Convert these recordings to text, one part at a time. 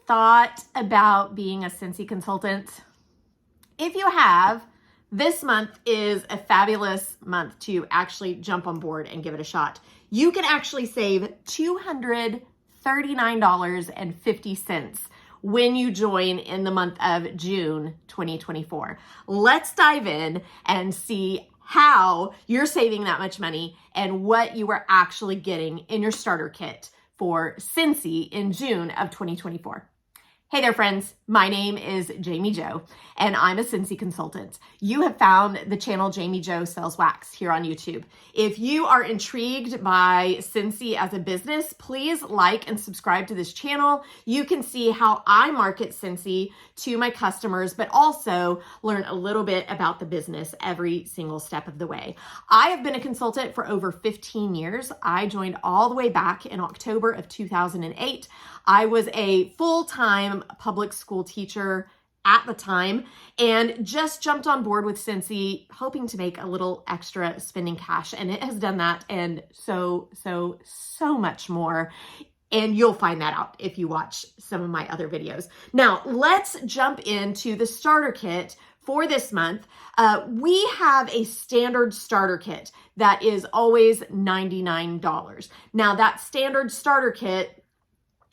thought about being a Scentsy consultant? If you have, this month is a fabulous month to actually jump on board and give it a shot. You can actually save $239.50 when you join in the month of June 2024. Let's dive in and see how you're saving that much money and what you are actually getting in your starter kit for Scentsy in June of 2024. Hey there, friends. My name is Jami Jo, and I'm a Scentsy consultant. You have found the channel Jami Jo Sells Wax here on YouTube. If you are intrigued by Scentsy as a business, please like and subscribe to this channel. You can see how I market Scentsy to my customers, but also learn a little bit about the business every single step of the way. I have been a consultant for over 15 years. I joined all the way back in October of 2008. I was a full-time public school teacher at the time and just jumped on board with Scentsy, hoping to make a little extra spending cash. And it has done that and so much more. And you'll find that out if you watch some of my other videos. Now, let's jump into the starter kit for this month. We have a standard starter kit that is always $99. Now, that standard starter kit,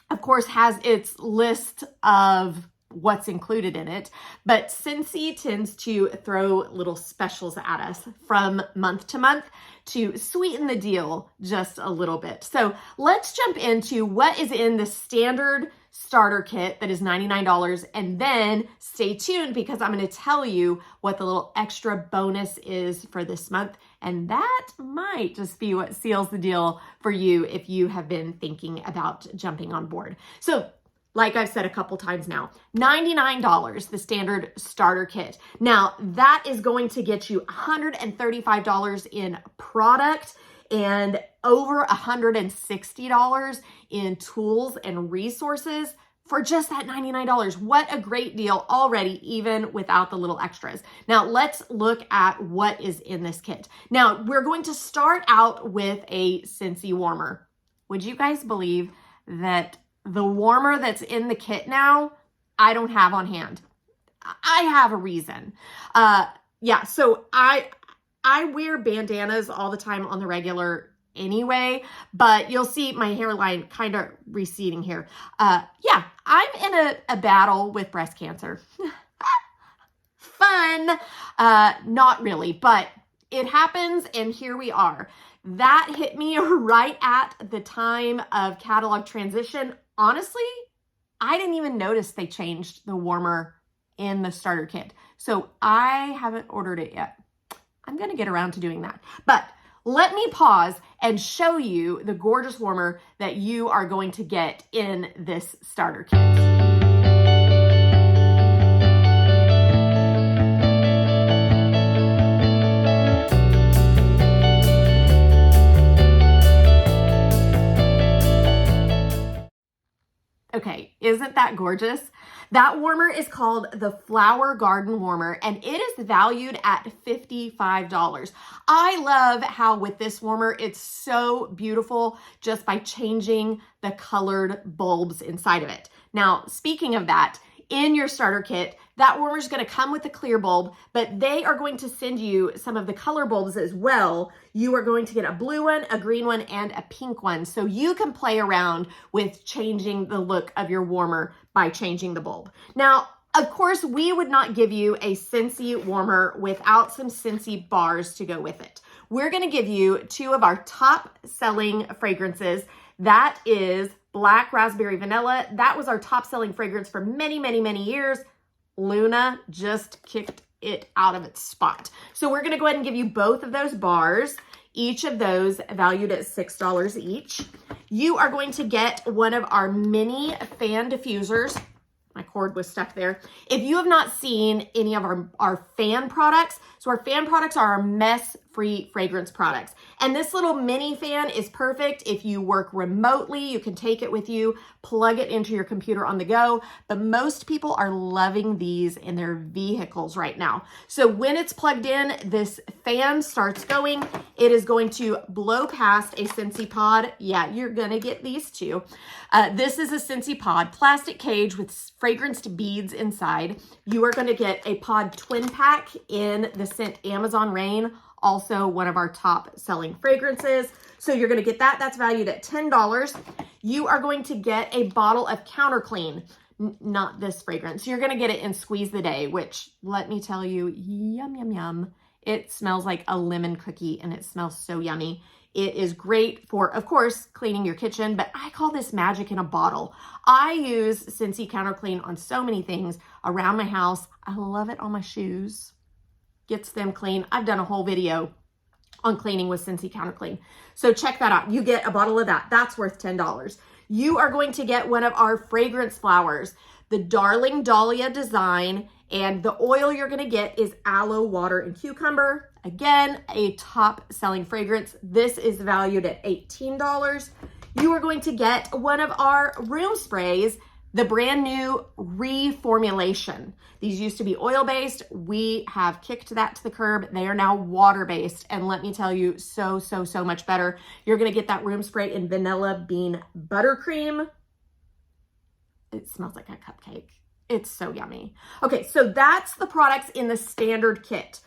of course, has its list of what's included in it, but Scentsy tends to throw little specials at us from month to month to sweeten the deal just a little bit. So let's jump into what is in the standard starter kit that is $99, and then stay tuned because I'm going to tell you what the little extra bonus is for this month, and that might just be what seals the deal for you if you have been thinking about jumping on board. So like I've said a couple times now, $99, the standard starter kit. Now that is going to get you $135 in product and over $160 in tools and resources for just that $99. What a great deal already, even without the little extras. Now let's look at what is in this kit. Now we're going to start out with a Scentsy warmer. Would you guys believe that the warmer that's in the kit now, I don't have on hand? I have a reason. So I wear bandanas all the time on the regular anyway, but you'll see my hairline kind of receding here. I'm in a battle with breast cancer. Fun. Not really, but it happens, and here we are. That hit me right at the time of catalog transition. Honestly, I didn't even notice they changed the warmer in the starter kit. So I haven't ordered it yet. I'm going to get around to doing that. But let me pause and show you the gorgeous warmer that you are going to get in this starter kit. Okay, isn't that gorgeous? That warmer is called the Flower Garden Warmer, and it is valued at $55. I love how with this warmer, it's so beautiful just by changing the colored bulbs inside of it. Now, speaking of that, in your starter kit, that warmer is going to come with a clear bulb, but they are going to send you some of the color bulbs as well. You are going to get a blue one, a green one, and a pink one. So you can play around with changing the look of your warmer by changing the bulb. Now, of course, we would not give you a Scentsy warmer without some Scentsy bars to go with it. We're going to give you two of our top selling fragrances. That is Black Raspberry Vanilla. That was our top selling fragrance for many, many, many years. Luna just kicked it out of its spot. So we're going to go ahead and give you both of those bars, each of those valued at $6 each. You are going to get one of our mini fan diffusers. My cord was stuck there. If you have not seen any of our fan products, so our fan products are our mess free fragrance products. And this little mini fan is perfect if you work remotely. You can take it with you, plug it into your computer on the go. But most people are loving these in their vehicles right now. So when it's plugged in, this fan starts going. It is going to blow past a Scentsy pod. Yeah, you're gonna get these too. This is a Scentsy pod, plastic cage with fragranced beads inside. You are gonna get a pod twin pack in the scent Amazon Rain, also one of our top selling fragrances. So you're gonna get that, that's valued at $10. You are going to get a bottle of Counter Clean, not this fragrance. You're gonna get it in Squeeze the Day, which let me tell you, yum, yum, yum. It smells like a lemon cookie and it smells so yummy. It is great for, of course, cleaning your kitchen, but I call this magic in a bottle. I use Scentsy Counter Clean on so many things around my house. I love it on my shoes. Gets them clean. I've done a whole video on cleaning with Scentsy Counter Clean. So check that out. You get a bottle of that. That's worth $10. You are going to get one of our fragrance flowers, the Darling Dahlia design, and the oil you're gonna get is aloe, water, and cucumber. Again, a top selling fragrance. This is valued at $18. You are going to get one of our room sprays, the brand new reformulation. These used to be oil-based. We have kicked that to the curb. They are now water-based. And let me tell you, so much better. You're gonna get that room spray in Vanilla Bean Buttercream. It smells like a cupcake. It's so yummy. Okay, so that's the products in the standard kit.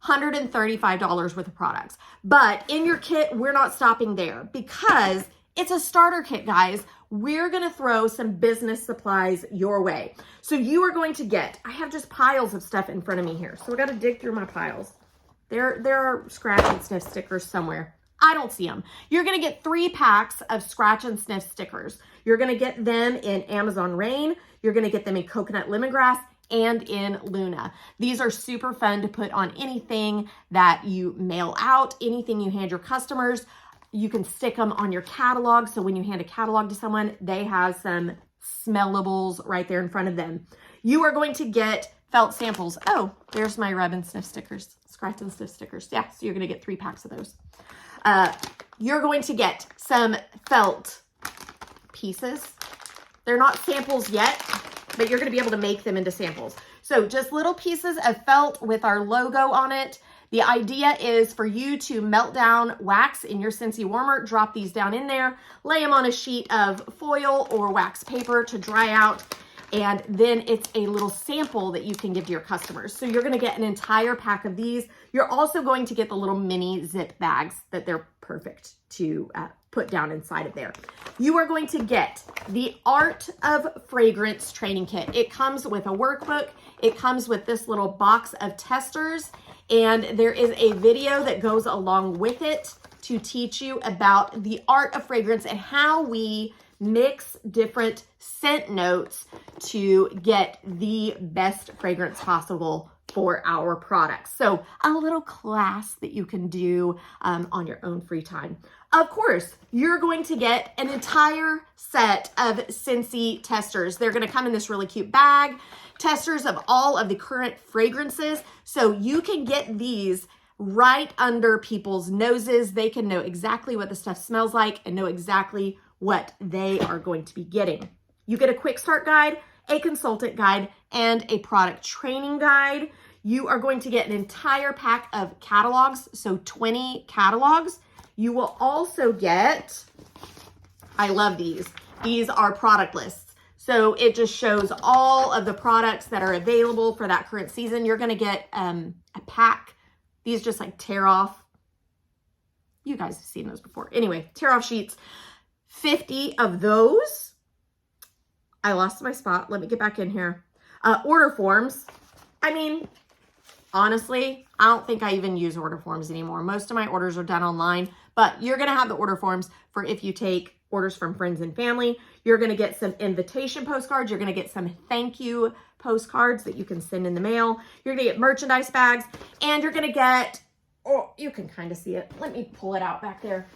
$135 worth of products. But in your kit, we're not stopping there because it's a starter kit, guys. We're gonna throw some business supplies your way. So you are going to get, I have just piles of stuff in front of me here. So we gotta dig through my piles. There are scratch and sniff stickers somewhere. I don't see them. You're gonna get 3 packs of scratch and sniff stickers. You're gonna get them in Amazon Rain. You're gonna get them in Coconut Lemongrass and in Luna. These are super fun to put on anything that you mail out, anything you hand your customers. You can stick them on your catalog. So when you hand a catalog to someone, they have some smellables right there in front of them. You are going to get felt samples. Oh, there's my rub and sniff stickers, scratch and sniff stickers. Yeah, so you're gonna get 3 packs of those. You're going to get some felt pieces. They're not samples yet, but you're going to be able to make them into samples. So just little pieces of felt with our logo on it. The idea is for you to melt down wax in your Scentsy warmer, drop these down in there, lay them on a sheet of foil or wax paper to dry out, and then it's a little sample that you can give to your customers. So you're gonna get an entire pack of these. You're also going to get the little mini zip bags that they're perfect to put down inside of there. You are going to get the Art of Fragrance training kit. It comes with a workbook. It comes with this little box of testers, and there is a video that goes along with it to teach you about the art of fragrance and how we mix different scent notes to get the best fragrance possible for our products. So a little class that you can do on your own free time. Of course, you're going to get an entire set of Scentsy testers. They're gonna come in this really cute bag, testers of all of the current fragrances. So you can get these right under people's noses. They can know exactly what the stuff smells like and know exactly what they are going to be getting. You get a quick start guide, a consultant guide, and a product training guide. You are going to get an entire pack of catalogs, so 20 catalogs. You will also get, I love these. These are product lists. So it just shows all of the products that are available for that current season. You're gonna get a pack. These just like tear off. You guys have seen those before. Anyway, tear off sheets. 50 of those. I lost my spot. Let me get back in here. Order forms. I mean, honestly, I don't think I even use order forms anymore. Most of my orders are done online, but you're gonna have the order forms for if you take orders from friends and family. You're gonna get some invitation postcards. You're gonna get some thank you postcards that you can send in the mail. You're gonna get merchandise bags, and you're gonna get, oh, you can kind of see it. Let me pull it out back there.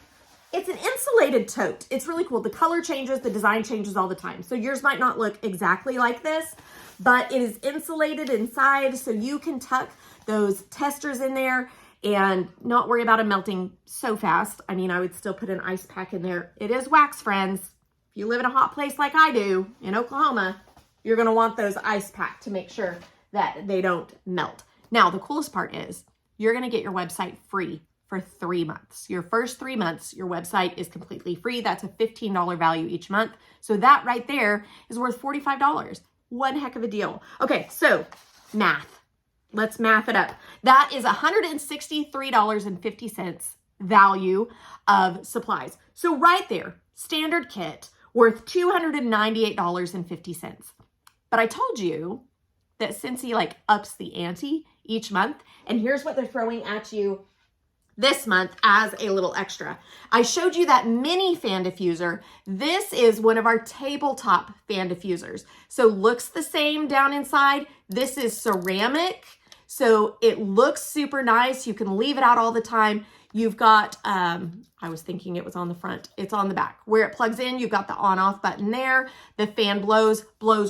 It's an insulated tote. It's really cool. The color changes, the design changes all the time. So yours might not look exactly like this, but it is insulated inside, so you can tuck those testers in there and not worry about them melting so fast. I mean, I would still put an ice pack in there. It is wax, friends. If you live in a hot place like I do in Oklahoma, you're going to want those ice packed to make sure that they don't melt. Now, the coolest part is you're going to get your website free for 3 months. Your first 3 months, your website is completely free. That's a $15 value each month. So that right there is worth $45. One heck of a deal. Okay, so math. Let's math it up. That is $163.50 value of supplies. So right there, standard kit worth $298.50. But I told you that Scentsy like ups the ante each month. And here's what they're throwing at you this month as a little extra. I showed you that mini fan diffuser. This is one of our tabletop fan diffusers. So looks the same down inside. This is ceramic. So it looks super nice. You can leave it out all the time. You've got, I was thinking it was on the front. It's on the back. Where it plugs in, you've got the on-off button there. The fan blows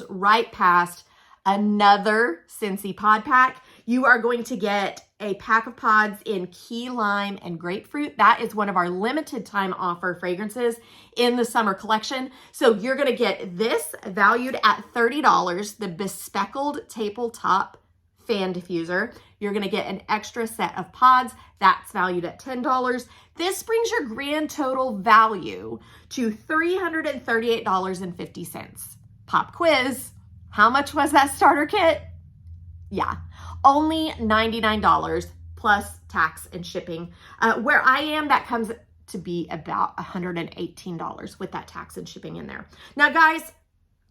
right past another Scentsy pod pack. You are going to get a pack of pods in key lime and grapefruit. That is one of our limited time offer fragrances in the summer collection. So you're going to get this valued at $30, the bespeckled tabletop fan diffuser. You're going to get an extra set of pods. That's valued at $10. This brings your grand total value to $338.50. Pop quiz. How much was that starter kit? Yeah, only $99 plus tax and shipping. Where I am, that comes to be about $118 with that tax and shipping in there. Now, guys,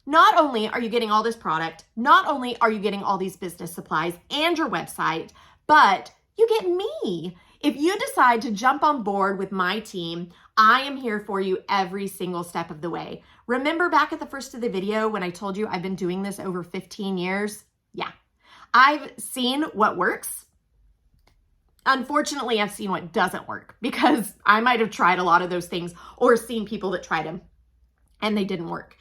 not only are you getting all this product, not only are you getting all these business supplies and your website, but you get me. If you decide to jump on board with my team, I am here for you every single step of the way. Remember back at the first of the video when I told you I've been doing this over 15 years? Yeah, I've seen what works. Unfortunately, I've seen what doesn't work because I might have tried a lot of those things or seen people that tried them and they didn't work.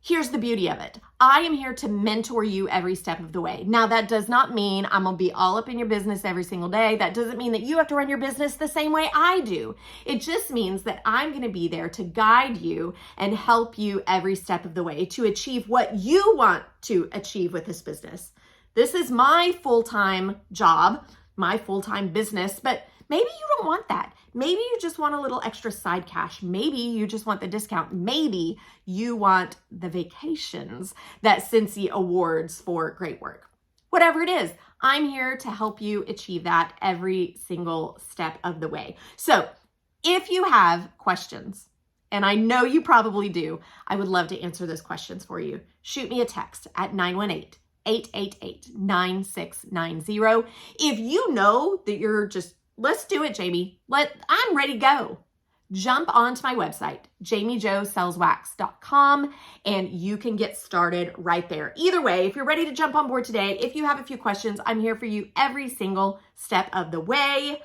Here's the beauty of it. I am here to mentor you every step of the way. Now, that does not mean I'm gonna be all up in your business every single day. That doesn't mean that you have to run your business the same way I do. It just means that I'm gonna be there to guide you and help you every step of the way to achieve what you want to achieve with this business. This is my full-time job, my full-time business, but maybe you don't want that. Maybe you just want a little extra side cash. Maybe you just want the discount. Maybe you want the vacations that Scentsy awards for great work. Whatever it is, I'm here to help you achieve that every single step of the way. So if you have questions, and I know you probably do, I would love to answer those questions for you. Shoot me a text at 918-888-9690. If you know that you're just, let's do it, Jami. I'm ready to go. Jump onto my website, JamiJoSellsWax.com, and you can get started right there. Either way, if you're ready to jump on board today, if you have a few questions, I'm here for you every single step of the way.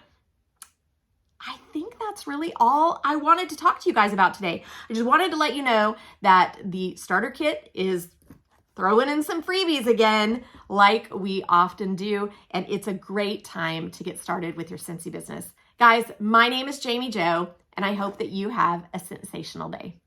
I think that's really all I wanted to talk to you guys about today. I just wanted to let you know that the starter kit is throwing in some freebies again, like we often do, and it's a great time to get started with your Scentsy business. Guys, my name is Jami Jo, and I hope that you have a sensational day.